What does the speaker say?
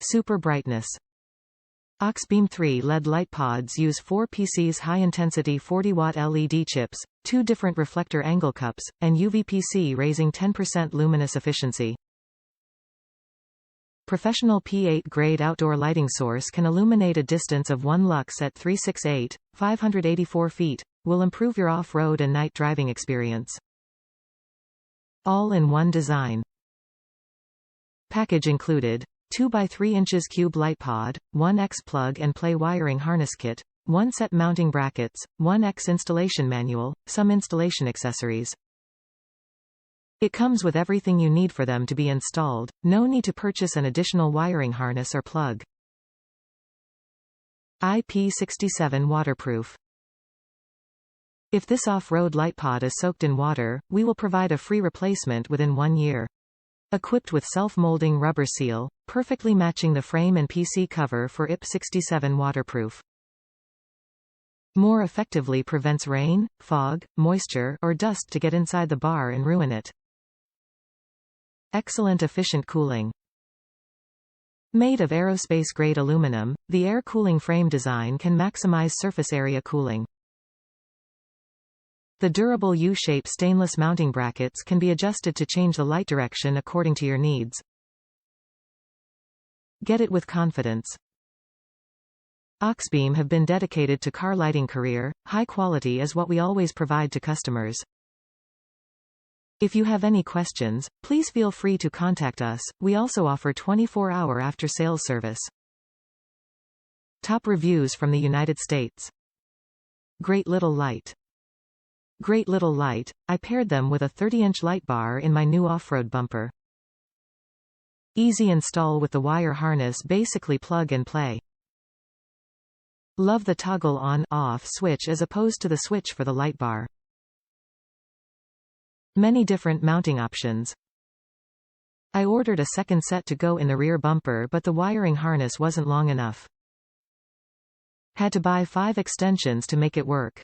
Super brightness. Auxbeam 3 LED light pods use 4 PC's high-intensity 40-watt LED chips, 2 different reflector angle cups, and UVPC raising 10% luminous efficiency. Professional P8 grade outdoor lighting source can illuminate a distance of 1 lux at 368, 584 feet, will improve your off-road and night driving experience. All-in-one design. Package included 2 by 3 inches cube light pod, 1x plug and play wiring harness kit, 1 set mounting brackets, 1x installation manual, some installation accessories. It comes with everything you need for them to be installed, no need to purchase an additional wiring harness or plug. IP67 waterproof. If this off-road light pod is soaked in water, we will provide a free replacement within 1 year. Equipped with self-molding rubber seal, perfectly matching the frame and PC cover for IP67 waterproof. More effectively prevents rain, fog, moisture, or dust to get inside the bar and ruin it. Excellent efficient cooling. Made of aerospace-grade aluminum, the air cooling frame design can maximize surface area cooling. The durable U-shape stainless mounting brackets can be adjusted to change the light direction according to your needs. Get it with confidence. Auxbeam have been dedicated to car lighting career. High quality is what we always provide to customers. If you have any questions, please feel free to contact us. We also offer 24-hour after-sales service. Top reviews from the United States. Great little light. Great little light. I paired them with a 30-inch light bar in my new off-road bumper. Easy install with the wire harness, basically plug and play. Love the toggle on/off switch as opposed to the switch for the light bar. Many different mounting options. I ordered a second set to go in the rear bumper, but the wiring harness wasn't long enough. Had to buy 5 extensions to make it work.